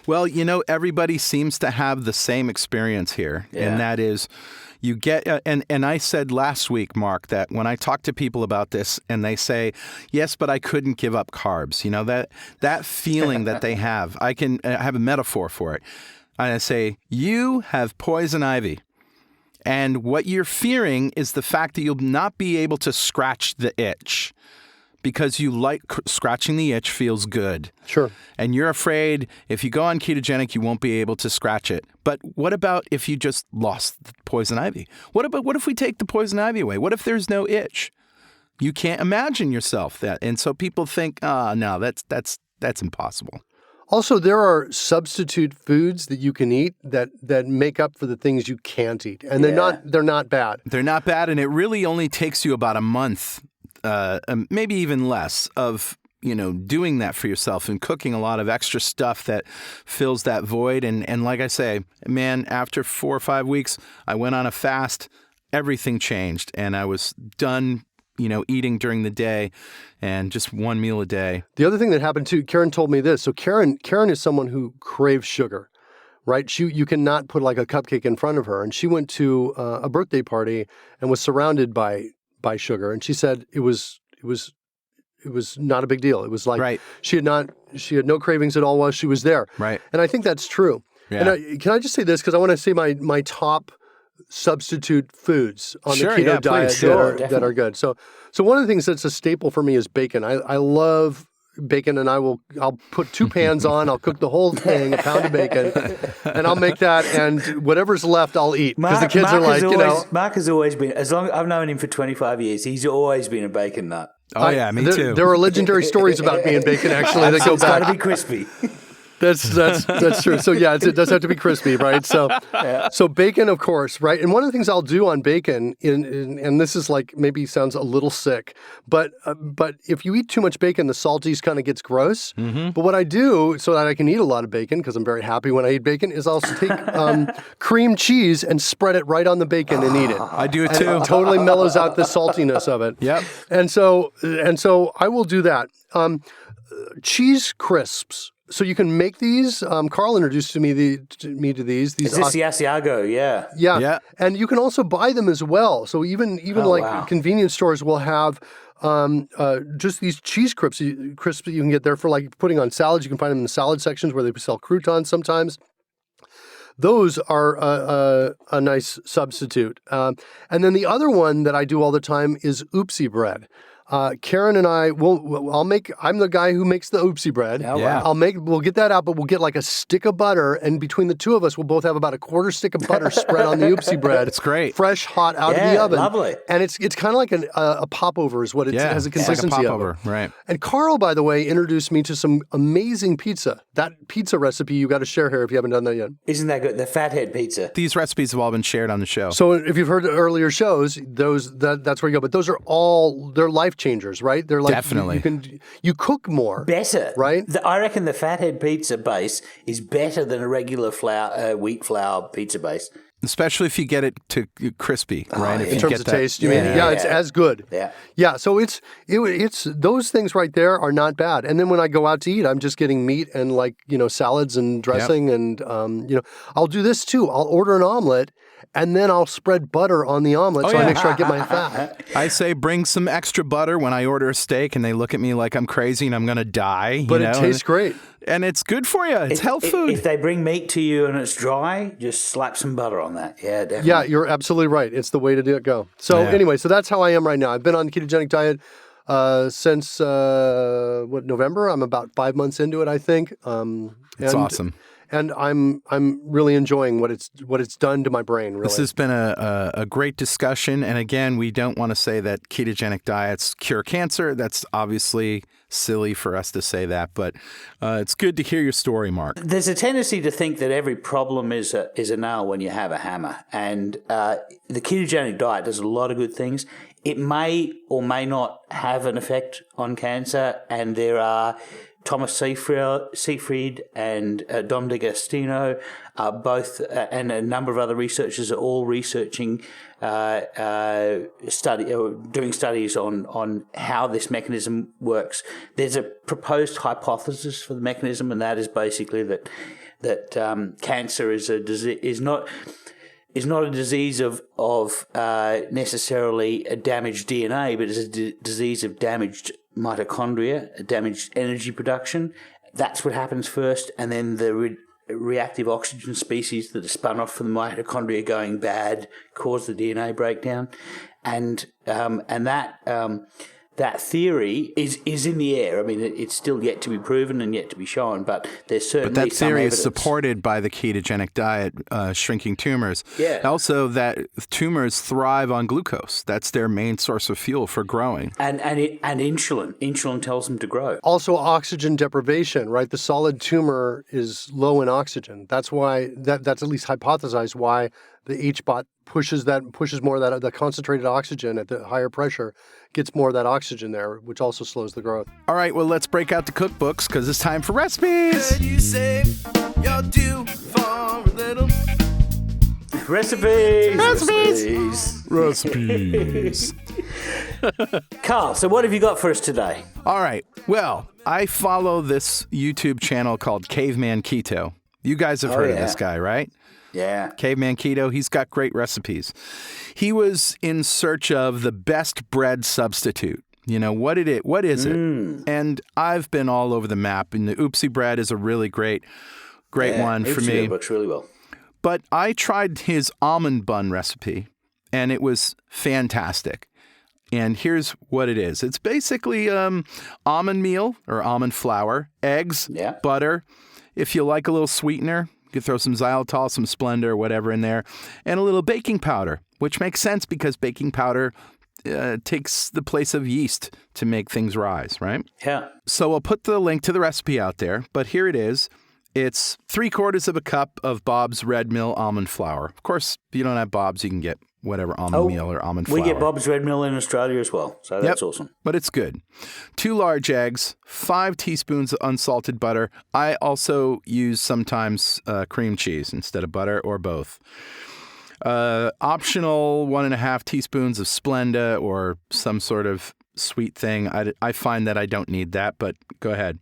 Well, everybody seems to have the same experience here. Yeah. And that is you get, and I said last week, Mark, that when I talk to people about this and they say, yes, but I couldn't give up carbs, that feeling that they have, I can have a metaphor for it. I say, you have poison ivy. And what you're fearing is the fact that you'll not be able to scratch the itch because you like scratching the itch feels good. Sure. And you're afraid if you go on ketogenic, you won't be able to scratch it. But what about if you just lost the poison ivy? What if we take the poison ivy away? What if there's no itch? You can't imagine yourself that. And so people think, no, that's impossible. Also, there are substitute foods that you can eat that make up for the things you can't eat, and they're not bad. They're not bad, and it really only takes you about a month, maybe even less, of doing that for yourself and cooking a lot of extra stuff that fills that void. And like I say, man, after 4 or 5 weeks, I went on a fast. Everything changed, and I was done eating during the day and just one meal a day. The other thing that happened too, Karen told me this. So Karen is someone who craves sugar, right? You cannot put like a cupcake in front of her. And she went to a birthday party and was surrounded by sugar. And she said it was not a big deal. It was like she had no cravings at all while she was there. Right. And I think that's true. Yeah. And can I just say this? Because I want to say my top substitute foods on the keto diet that are good. So one of the things that's a staple for me is bacon. I love bacon, and I'll put 2 pans on. I'll cook the whole thing, a pound of bacon, and I'll make that. And whatever's left, I'll eat because the kids are like, Mark has always been. As long I've known him for 25 years, he's always been a bacon nut. Oh yeah, me too. There are legendary stories about me and bacon actually that go back. It's got to be crispy. That's true. So yeah, it does have to be crispy, right? So so bacon, of course, right? And one of the things I'll do on bacon, and this is like maybe sounds a little sick, but if you eat too much bacon, the salties kind of gets gross. Mm-hmm. But what I do so that I can eat a lot of bacon, because I'm very happy when I eat bacon, is I'll take cream cheese and spread it right on the bacon and eat it. I do it too. It totally mellows out the saltiness of it. Yep. And so I will do that. Cheese crisps. so you can make these. Carl introduced me to these. Is this the Asiago? Yeah. Yeah, and you can also buy them as well. So even wow. convenience stores will have just these cheese crisps that you can get there for like putting on salads. You can find them in the salad sections where they sell croutons sometimes. Those are a nice substitute. And then the other one that I do all the time is oopsie bread. Karen and I'm the guy who makes the oopsie bread. Oh, wow. We'll get that out, but we'll get like a stick of butter, and between the two of us, we'll both have about a quarter stick of butter spread on the oopsie bread. It's great. Fresh, hot out of the oven. Lovely. And it's kind of like a popover is what it has a consistency like a of. popover, right. And Carl, by the way, introduced me to some amazing pizza. That pizza recipe you got to share here if you haven't done that yet. Isn't that good? The fathead pizza. These recipes have all been shared on the show. So if you've heard the earlier shows, that's where you go. But those are they're life changers, right? They're like Definitely. you cook more. Better. Right? I reckon the fathead pizza base is better than a regular wheat flour pizza base. Especially if you get it to crispy, right? yeah. If In you terms get of that- taste, you mean? Yeah, it's as good. Yeah. Yeah, so it's those things right there are not bad. And then when I go out to eat, I'm just getting meat and salads and dressing and I'll do this too. I'll order an omelet and then I'll spread butter on the omelet so I make sure I get my fat. I say bring some extra butter when I order a steak, and they look at me like I'm crazy and I'm going to die. But it tastes great. And it's good for you. It's health food. If they bring meat to you and it's dry, just slap some butter on that. Yeah, definitely. Yeah, you're absolutely right. It's the way to go. So anyway, so that's how I am right now. I've been on the ketogenic diet since November. I'm about 5 months into it, I think. It's awesome. And I'm really enjoying what it's done to my brain. Really, This has been a great discussion. And again, we don't want to say that ketogenic diets cure cancer. That's obviously silly for us to say that, but it's good to hear your story, Mark. There's a tendency to think that every problem is a nail when you have a hammer, and the ketogenic diet does a lot of good things. It may or may not have an effect on cancer, and there are Thomas Seyfried and Dom D'Agostino are both, and a number of other researchers are all researching, doing studies on how this mechanism works. There's a proposed hypothesis for the mechanism, and that is basically that cancer is not a disease of necessarily a damaged DNA, but is a disease of damaged mitochondria, damaged energy production. That's what happens first, and then the reactive oxygen species that are spun off from the mitochondria going bad cause the DNA breakdown, and that theory is in the air. I mean, it's still yet to be proven and yet to be shown, but there's certainly But that some theory evidence. is supported by the ketogenic diet, shrinking tumors. Yeah. Also, that tumors thrive on glucose. That's their main source of fuel for growing. And insulin. Insulin tells them to grow. also oxygen deprivation, right? The solid tumor is low in oxygen. That's why that's at least hypothesized why the HBOT pushes more of that the concentrated oxygen at the higher pressure gets more of that oxygen there, which also slows the growth. All right, well, let's break out the cookbooks because it's time for recipes. Could you say you're due for a little? Recipes. Recipes. Carl, so what have you got for us today? All right, well, I follow this YouTube channel called Caveman Keto. You guys have heard of this guy, right? Yeah. Caveman Keto, he's got great recipes. He was in search of the best bread substitute. You know, what is it? And I've been all over the map, and the oopsie bread is a really great one for me. It works really well. But I tried his almond bun recipe, and it was fantastic. And here's what it is. It's basically almond meal or almond flour, eggs, butter. If you like a little sweetener, you could throw some xylitol, some Splenda, or whatever in there, and a little baking powder, which makes sense because baking powder takes the place of yeast to make things rise, right? Yeah. So I'll put the link to the recipe out there, but here it is. It's 3/4 cup of Bob's Red Mill almond flour. Of course, if you don't have Bob's, you can get whatever almond meal or almond flour. We get Bob's Red Mill in Australia as well, so that's awesome. But it's good. 2 large eggs, 5 teaspoons of unsalted butter. I also use sometimes cream cheese instead of butter or both. Optional 1.5 teaspoons of Splenda or some sort of sweet thing. I find that I don't need that, but go ahead.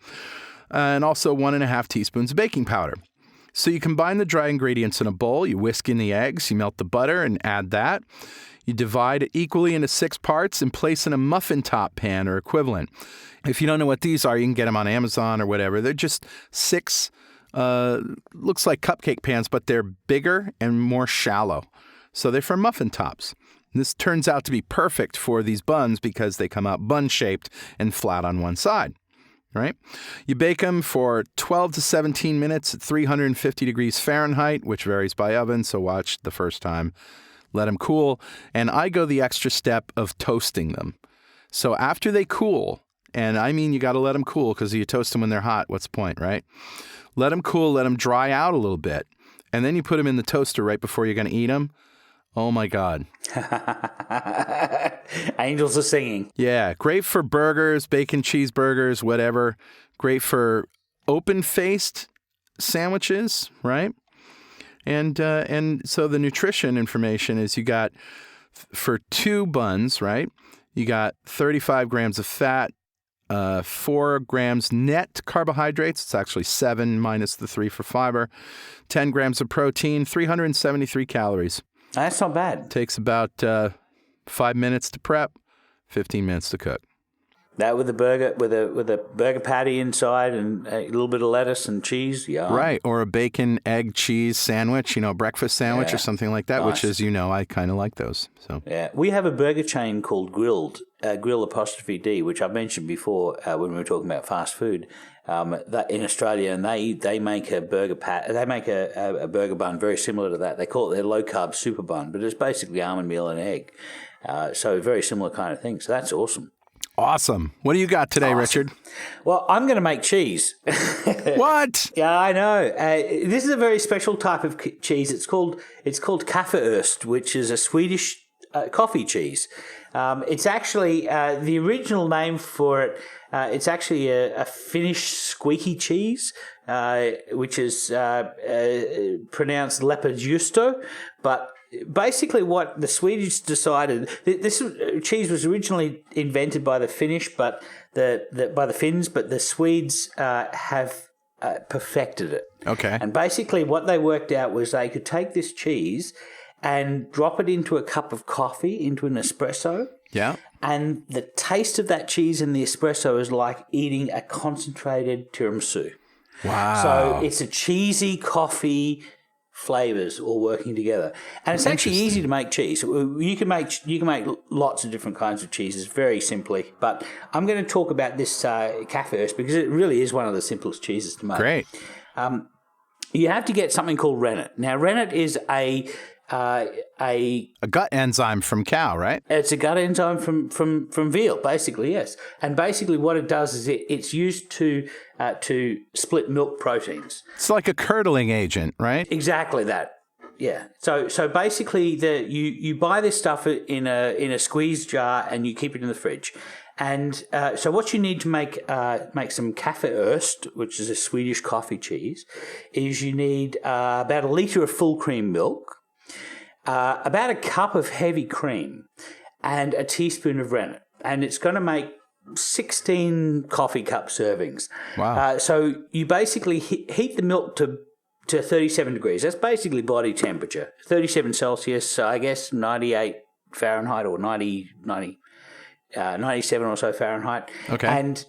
and also 1.5 teaspoons of baking powder. So you combine the dry ingredients in a bowl, you whisk in the eggs, you melt the butter and add that. You divide it equally into 6 parts and place in a muffin top pan or equivalent. If you don't know what these are, you can get them on Amazon or whatever. They're just 6, looks like cupcake pans, but they're bigger and more shallow. So they're for muffin tops. This turns out to be perfect for these buns because they come out bun-shaped and flat on one side. Right? You bake them for 12 to 17 minutes at 350 degrees Fahrenheit, which varies by oven, so watch the first time. Let them cool. And I go the extra step of toasting them. So after they cool, and I mean you got to let them cool because you toast them when they're hot. What's the point, right? Let them cool, let them dry out a little bit. And then you put them in the toaster right before you're going to eat them. Oh, my God. Angels are singing. Yeah, great for burgers, bacon cheeseburgers, whatever. Great for open-faced sandwiches, right? And so the nutrition information is you got, for 2 buns, right, you got 35 grams of fat, 4 grams net carbohydrates. It's actually 7 minus the 3 for fiber. 10 grams of protein, 373 calories. That's not bad. Takes about 5 minutes to prep, 15 minutes to cook. That with a burger, with a burger patty inside and a little bit of lettuce and cheese, yeah. Right, or a bacon, egg, cheese sandwich, breakfast sandwich or something like that, Nice. which is, I kind of like those. So Yeah, we have a burger chain called Grilled, Grill''D, which I've mentioned before when we were talking about fast food. That in Australia, and they make a burger they make a burger bun very similar to that. They call it their low carb super bun, but it's basically almond meal and egg. So very similar kind of thing. So that's awesome. awesome. What do you got today, Richard? Well, I'm going to make cheese. What? Yeah, I know. This is a very special type of cheese. It's called Kaffeost, which is a Swedish coffee cheese. It's actually the original name for it. It's actually a Finnish squeaky cheese, which is pronounced leppärjuusto. But basically, what the Swedish decided, this cheese was originally invented by the Finnish, but by the Finns, but the Swedes have perfected it. Okay. And basically, what they worked out was they could take this cheese and drop it into a cup of coffee, into an espresso. Yeah. And the taste of that cheese in the espresso is like eating a concentrated tiramisu. Wow. So it's a cheesy coffee flavors all working together. And it's actually easy to make cheese. You can make lots of different kinds of cheeses very simply. But I'm going to talk about this Kaffeost because it really is one of the simplest cheeses to make. Great. You have to get something called rennet. Now, rennet is a gut enzyme from cow, right? It's a gut enzyme from veal, basically, yes. And basically what it does is it's used to split milk proteins. It's like a curdling agent, right? Exactly that. Yeah. So basically you buy this stuff in a squeeze jar and you keep it in the fridge. And so what you need to make some Kaffeost, which is a Swedish coffee cheese, is you need about 1 litre of full cream milk, about a cup of heavy cream, and a teaspoon of rennet. And it's going to make 16 coffee cup servings. Wow. So you basically heat the milk to 37 degrees. That's basically body temperature. 37 Celsius, I guess 98 Fahrenheit or 97 or so Fahrenheit. Okay. And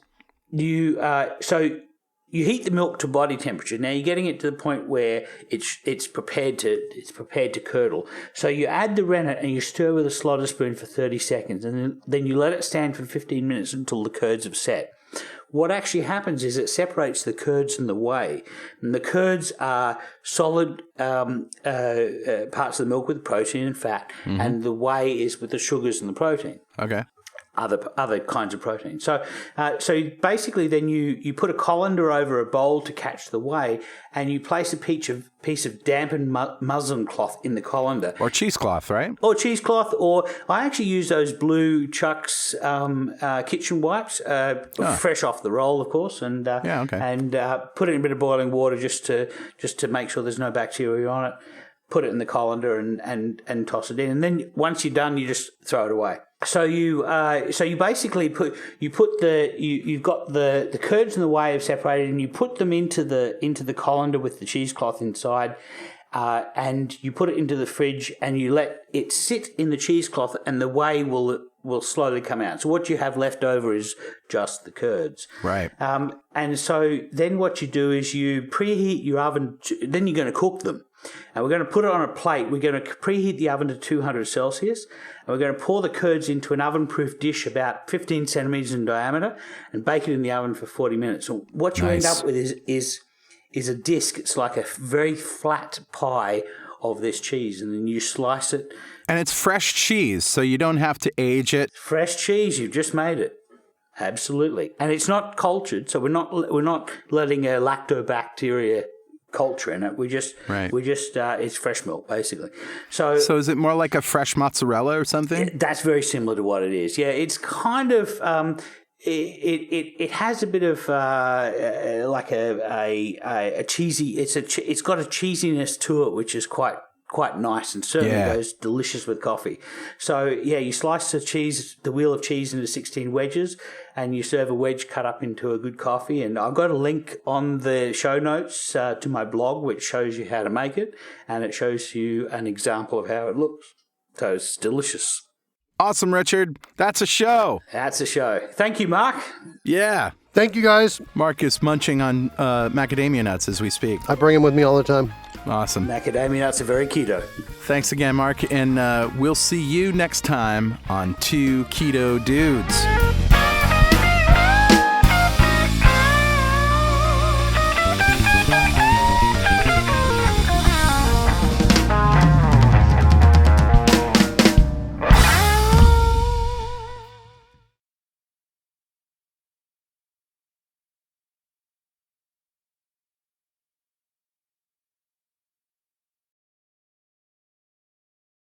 you you heat the milk to body temperature. Now you're getting it to the point where it's prepared to curdle. So you add the rennet and you stir with a slaughter spoon for 30 seconds, and then you let it stand for 15 minutes until the curds have set. What actually happens is it separates the curds and the whey. And the curds are solid parts of the milk with protein and fat, and the whey is with the sugars and the protein. Okay. Other kinds of protein. So basically then you put a colander over a bowl to catch the whey, and you place a piece of dampened muslin cloth in the colander. Or cheesecloth, right? Or cheesecloth, or I actually use those blue Chuck's kitchen wipes, fresh off the roll, of course, and and put it in a bit of boiling water just to make sure there's no bacteria on it. Put it in the colander and toss it in, and then once you're done, you just throw it away. So you basically you've got the curds in the whey have separated, and you put them into the colander with the cheesecloth inside, and you put it into the fridge, and you let it sit in the cheesecloth, and the whey will slowly come out. So what you have left over is just the curds. Right. And so then what you do is you preheat your oven. Then you're going to cook them. And we're going to put it on a plate. We're going to preheat the oven to 200 Celsius. And we're going to pour the curds into an oven-proof dish about 15 centimeters in diameter and bake it in the oven for 40 minutes. So what you end up with is a disc. It's like a very flat pie of this cheese. And then you slice it. And it's fresh cheese, so you don't have to age it. Fresh cheese. You've just made it. Absolutely. And it's not cultured, so we're not letting a lactobacteria culture in it. It's fresh milk basically. So is it more like a fresh mozzarella or something? That's very similar to what it is. Yeah, it's kind of it has a bit of like a cheesy. It's got a cheesiness to it, which is quite nice, and certainly goes delicious with coffee. So yeah, you slice the wheel of cheese into 16 wedges, and you serve a wedge cut up into a good coffee. And I've got a link on the show notes to my blog, which shows you how to make it, and it shows you an example of how it looks. So it's delicious. Awesome, Richard. That's a show. Thank you, Mark. Yeah. Thank you, guys. Mark is munching on macadamia nuts as we speak. I bring them with me all the time. Awesome. Macadamia nuts are very keto. Thanks again, Mark. And we'll see you next time on Two Keto Dudes.